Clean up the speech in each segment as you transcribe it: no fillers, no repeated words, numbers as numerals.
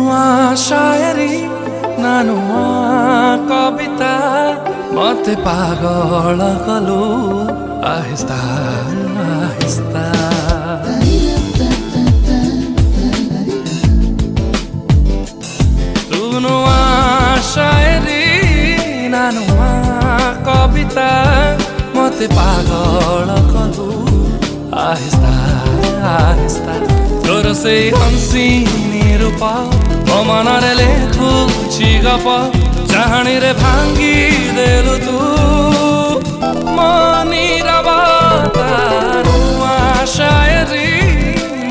नुआ शायरी ना नुआ कविता मते पागल कलु आहिस्ता आहिस्ता। तू नुआ शायरी ना नुआ कविता मते पागल कलु आहिस्ता आहिस्ता। तोर से हंसिनी रूप मो मनरे लेखुछि गप चाहणी रे भांगी देलु तू मो नीरवता। नुआ शायरी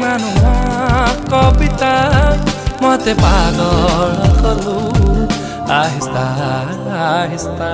ना नुआ कविता मते पागल कलु आहिस्ता आहिस्ता।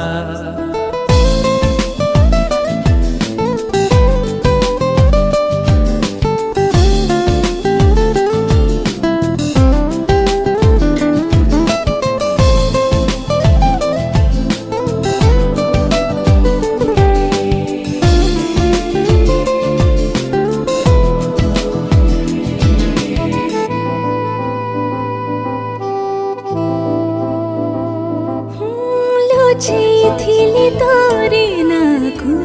लुचिथिली तोरी नाकु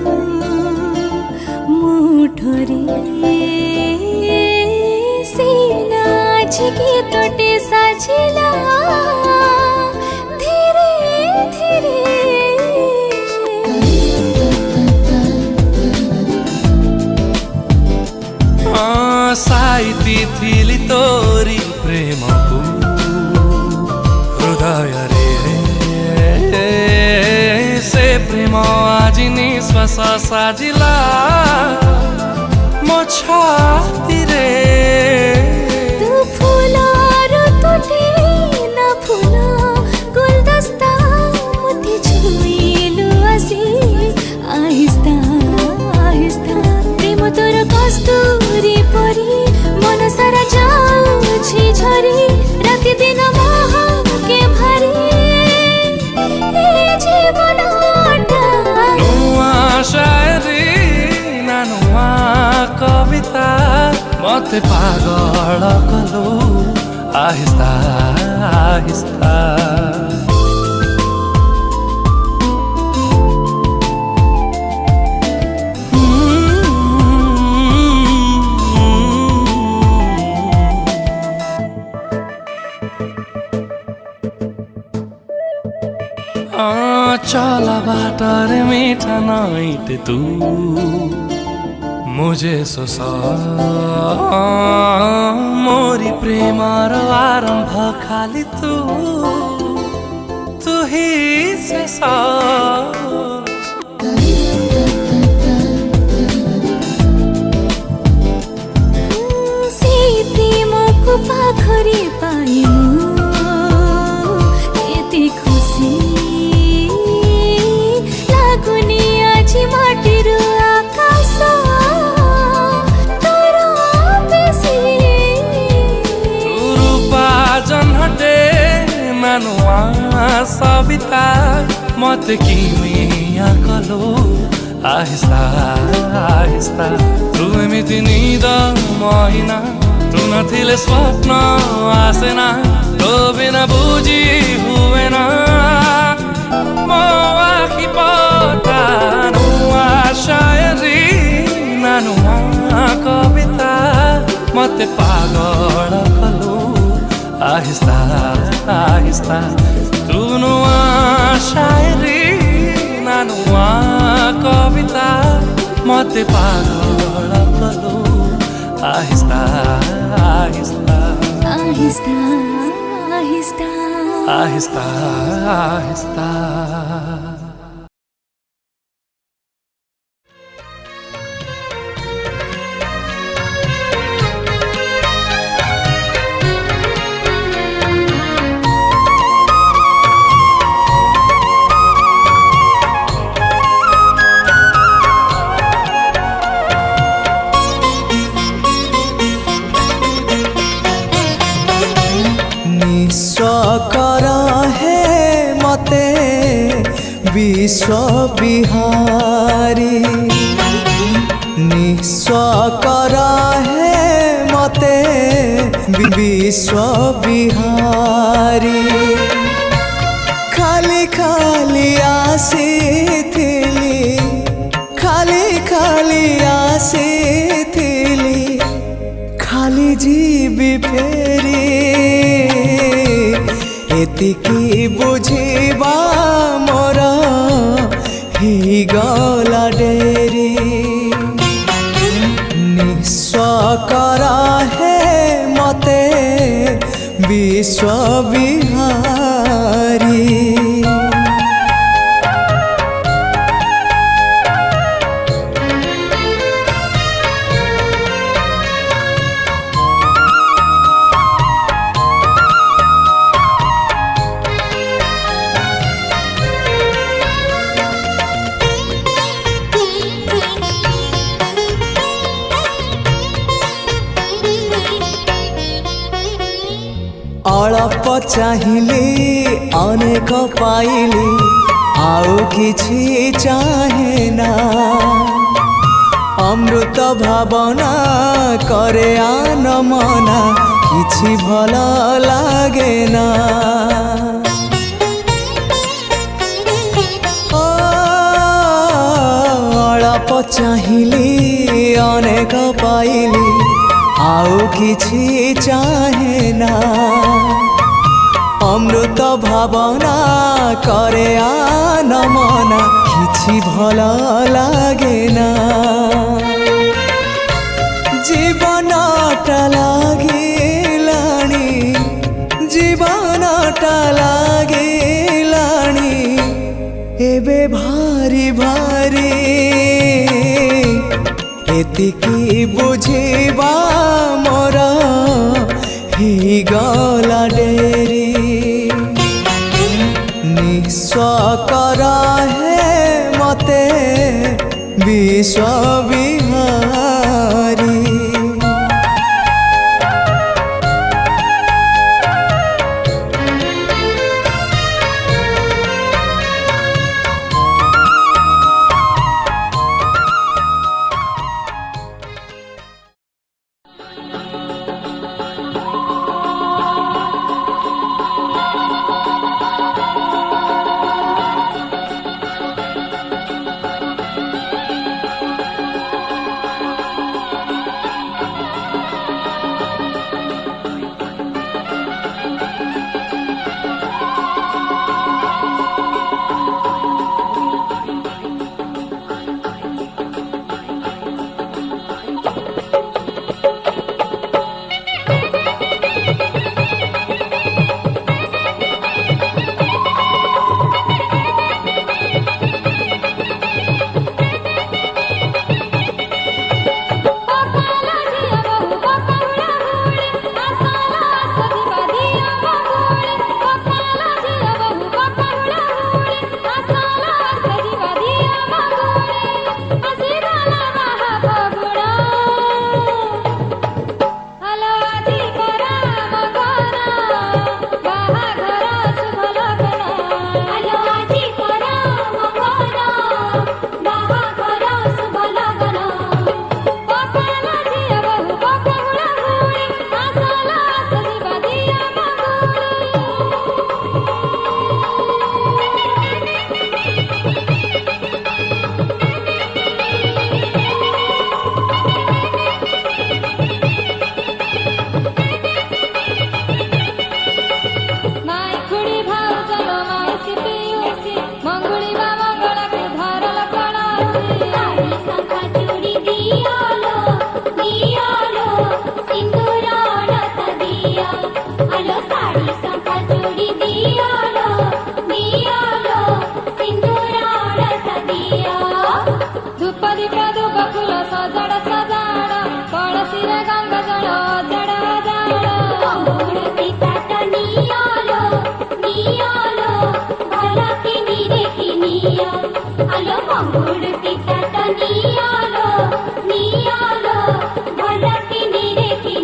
मुठोरी सीना छिकी तोटे साझिला धीरे धीरे। साइती थिली तोरी प्रेम को हृदय रे से प्रेम आज निश्वास साजिला मो छाती रे। तू फुलारो तोटे ना फुला गुलदस्ता मुझे छुईलु आसी आहिस्ता आहिस्ता। प्रेम तोर कस्तूरी परी मन सारा जाऊछि झरी राति दिन मोह के भरी जीवन नुआ शायरी ना नुआ कविता मते पागल कलु आहिस्ता आहिस्ता। चला बाटर मीठा नाइट तू मुझे सोसा मोरी प्रेमार आरंभ खाली तू ही शेषा। सीती मोकु पाखरी पाइमु एति खुशी लागुनी आछि माटिर आकाश तोर बेसी। रूपा जनहटे ना नुआ सविता मते किमिया कलु आहिस्ता आहिस्ता। तू एमिति निद महिना तू नथिले स्वप्न आसेना तो बिना बुझी हुए ना मो आखि पता। नुआ शायरी ना नुआ कविता मते पागल कलु आहिस्ता आहिस्ता। तू नुआ शायरी ना नुआ कविता मते पागल कलु आहिस्ता आहिस्ता आहिस्ता आहिस्ता आहिस्ता आहिस्ता। विश्व विहारी निस्व कर है मते विश्व विहारी खाली खाली आसे थिली खाली खाली आसे थिली खाली जीवी फेरी एतिकी बुझिबा मोर ही गला डेरी निस्व करा है मते विश्व विहारी अल्प चाहिली अनेक पाइली आउ किछि चाहे ना अमृत भावना करे आन मना किछि भल लागे ना अल्प चाहिली अनेक पाइली आउ किछि चाहे ना अमृत भावना करे आन मना किछि भल लागे ना जीवनटा लागिलाणी जीवनटा लागिलाणी एबे भारी भारी एतिकी बुझिबा मोर ही गला डेरी निस्व करा है मते विश्व विहारी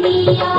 Niya,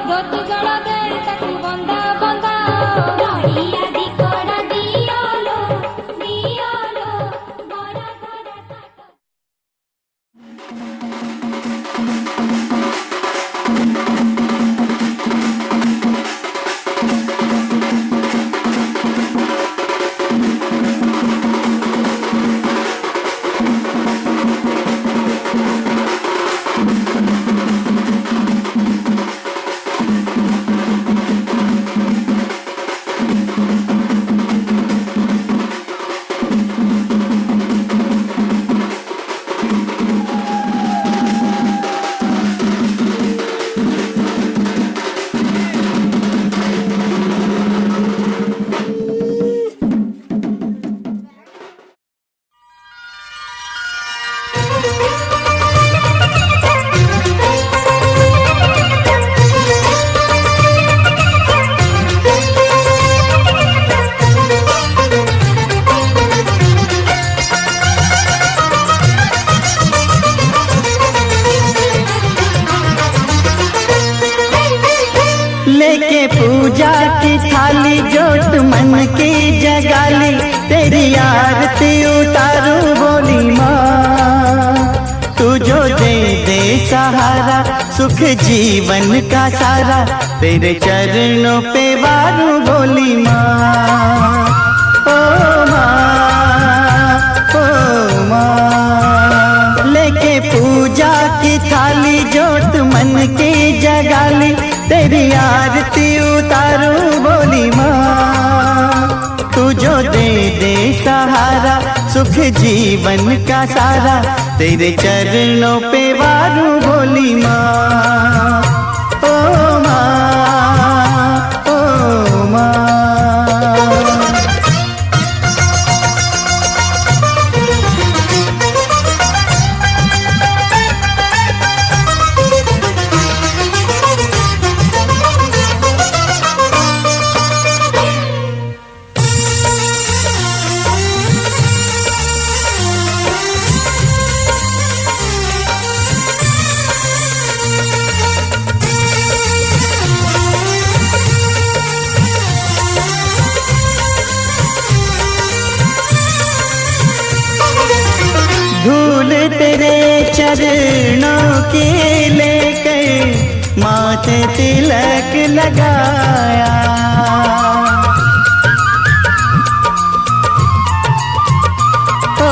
ଦୋତି ଜଳ ଦେଇ ତାକୁ ବନ୍ଦା ବନ୍ଦା ନଡ଼ିଆ ଦିକଡ଼ା ଦିଅଲୋ ଦିଅଲୋ ବରା ଧରା କାଟ। लेके पूजा की थाली जोत मन की जगाली तेरी आरती उतारू बोली माँ तू जो दे सहारा सुख जीवन का सारा तेरे चरणों पे वारू बोली माँ ओ माँ लेके पूजा की थाली जोत मन की जगाली तेरी आरती उतारू बोली माँ तू जो दे सहारा सुख जीवन का सारा तेरे चरणों पे वारू बोली माँ ओ माँ ओ माँ। धूल तेरे चरणों की लेकर माथे तिलक लगाया ओ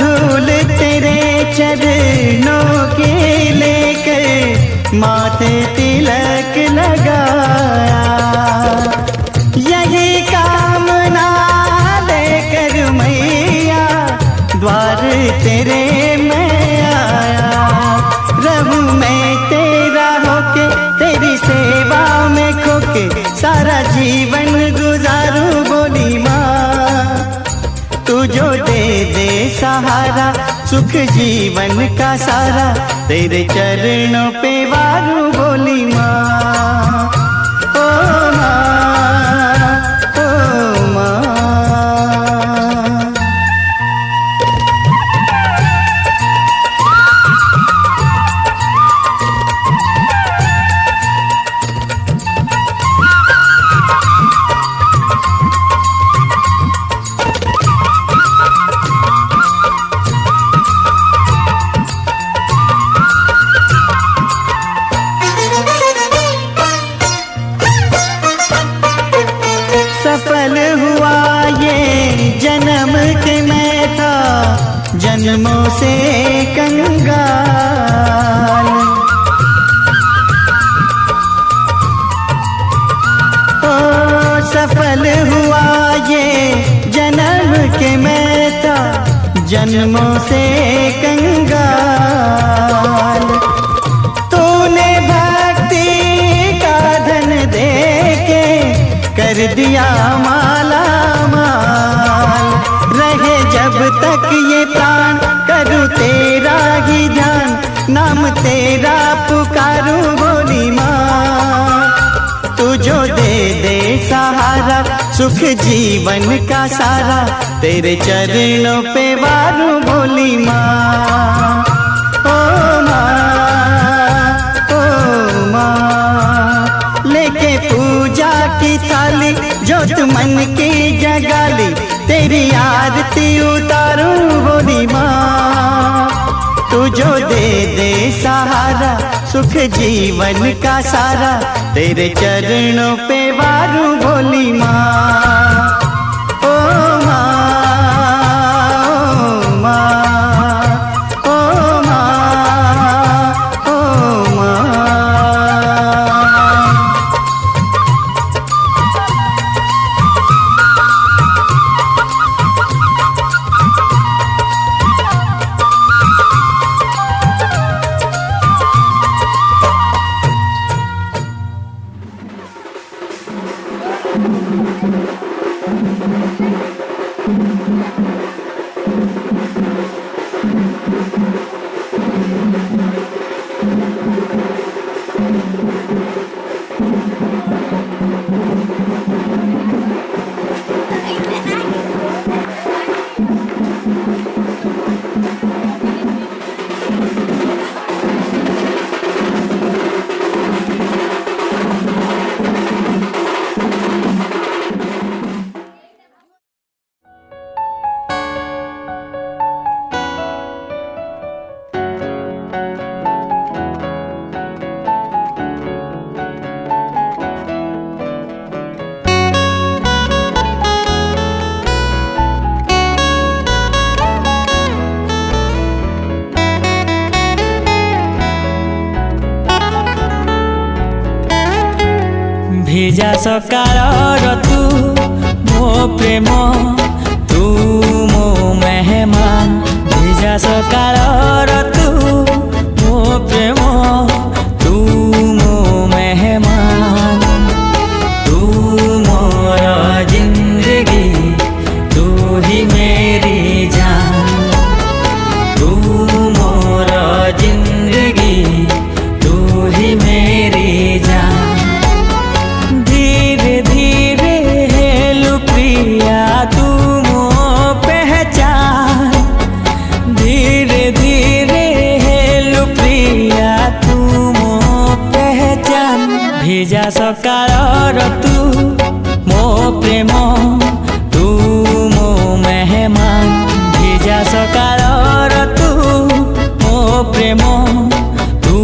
धूल तेरे चरणों की लेकर माथे तिलक लगाया यही कामना लेकर मैया द्वार तेरे मैं आया रहूं मैं तेरा होके तेरी सेवा में खोके सारा जीवन गुजारूं बोली माँ तू जो दे सहारा सुख जीवन का सारा तेरे चरणों पे वारू बोली माँ ओ माँ ओ माँ। सफल हुआ ये जन्म के मैं था जन्मों से कंगाल ओ सफल हुआ ये जन्म के मैं था जन्मों से कंगाल तूने भक्ति का धन दे के कर दिया माला माल रहे जब तक ये प्राण करूँ तेरा ही ध्यान नाम तेरा पुकारूं बोली माँ तू जो दे सहारा सुख जीवन का सारा तेरे चरणों पे वारूं बोली माँ ओ माँ ओ माँ। थाली जोत मन की जगाली, तेरी आरती उतारूं बोली माँ। तू जो दे दे सहारा सुख जीवन का सारा, तेरे चरणों पे वारूं बोली माँ। ओ माँ, ओ माँ, ओ माँ, ओ माँ। ভিজা সকালৰ তু মো প্ৰেম, তু মো মেহমান। ভিজা সকালৰ তু মো প্ৰেম, তু মো মেহমান। তু মোর জিন্দগী, তু হি মেরি জান। তু মোর জিন্দগী, তু হি মেরি জান। धीरे धीरे हेलु प्रिया तू मो पहचान। धीरे धीरे हेलु प्रिया तू मो पहचान। ভিজা সকালৰ তু মো প্ৰেম, তু মো মেহমান। ভিজা সকালৰ তু মো প্ৰেম, তু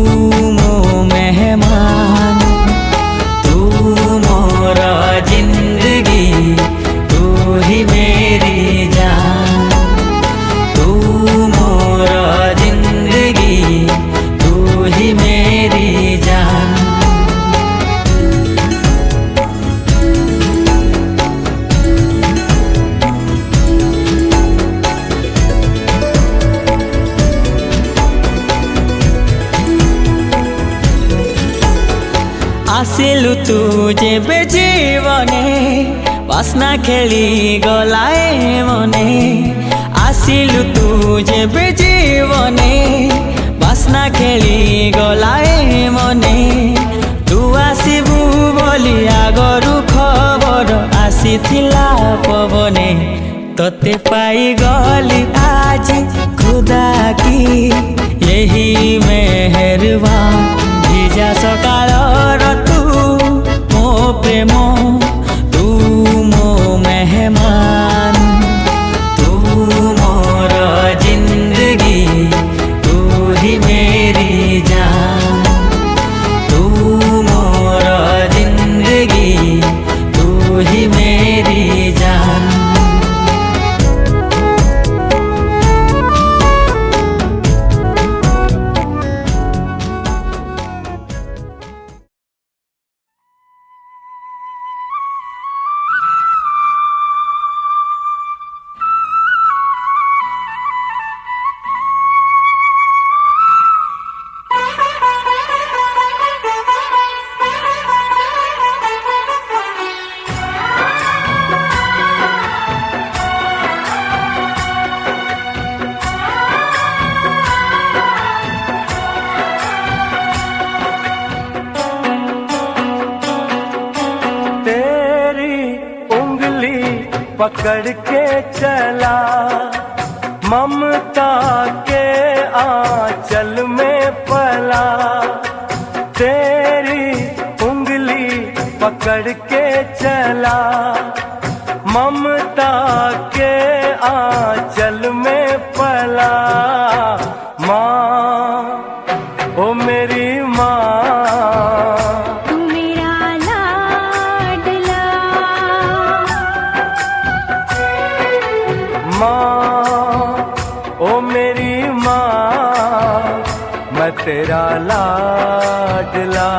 মো মেহমান। तू मोर जिंदगी, तू ही मेरी जान। तू मोर जिंदगी, तू ही मेरी जान। आसिलु तू जेबे जीवने, बासना खेली गलाए मने। आसिलु तू जेबे जीवने, बासना खेली गलाए मने। तू आसिबु बोली आगरु खबर आसिथिला पवने। तोते पाई गली आज खुदा की यही मेहरबान। ভিজা সকালৰ তু মো প্ৰেম, তু মো মেহমান। তু মোর জিন্দগী, তু হি মেরি জান। তু মোর জিন্দগী, তু হি মেরি জান। पकड़ के चला ममता के आंचल में पला। तेरी उंगली पकड़ के चला, ममता के आंचल में पला। माँ ओ मेरी माँ, तू मेरा लाडला। माँ ओ मेरी माँ, मैं तेरा लाडला।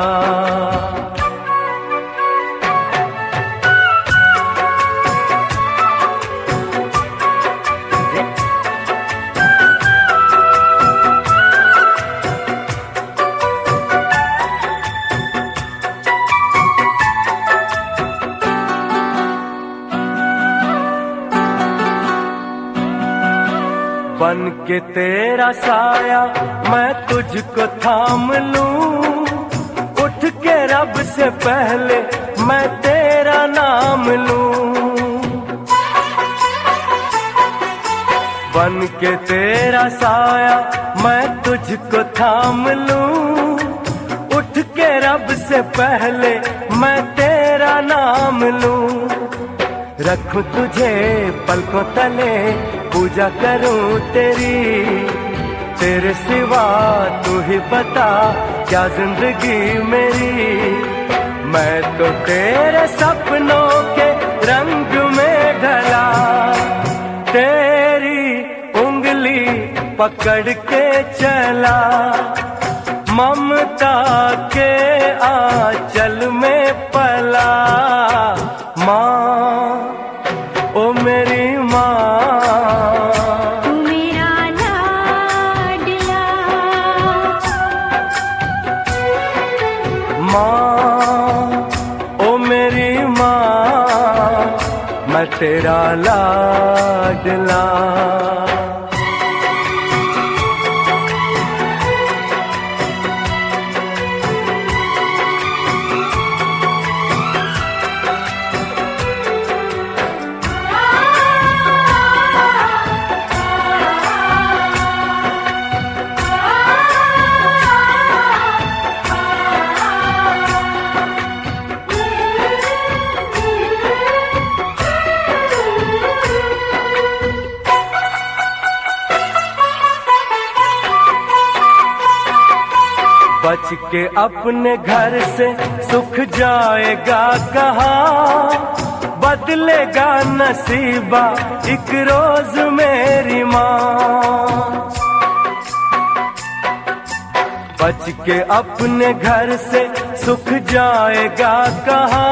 बन के तेरा साया मैं तुझको थाम लूं, उठ के रब से पहले मैं तेरा नाम लूं। बन के तेरा साया मैं तुझको थाम लूं, उठ के रब से पहले मैं तेरा नाम लूं। रखूं तुझे पलकों तले, पूजा करूं तेरी, तेरे सिवा तू ही बता क्या जिंदगी मेरी। मैं तो तेरे सपनों के रंग में ढला, तेरी उंगली पकड़ के चला, ममता के आंचल में पला। माँ ओ मेरी माँ, तू मेरा लाडला। माँ ओ मेरी माँ, मैं तेरा लाडला। बच के अपने घर से सुख जाएगा कहाँ, बदलेगा नसीबा एक रोज मेरी माँ। बच के अपने घर से सुख जाएगा कहाँ,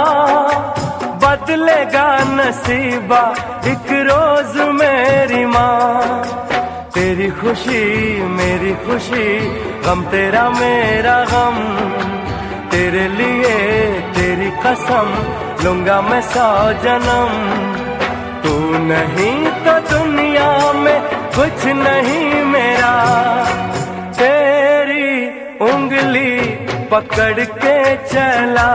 बदलेगा नसीबा एक रोज मेरी माँ। तेरी खुशी मेरी खुशी, गम तेरा मेरा गम, तेरे लिए तेरी कसम लूंगा मैं 100 जन्म। तू नहीं तो दुनिया में कुछ नहीं मेरा, तेरी उंगली पकड़ के चला,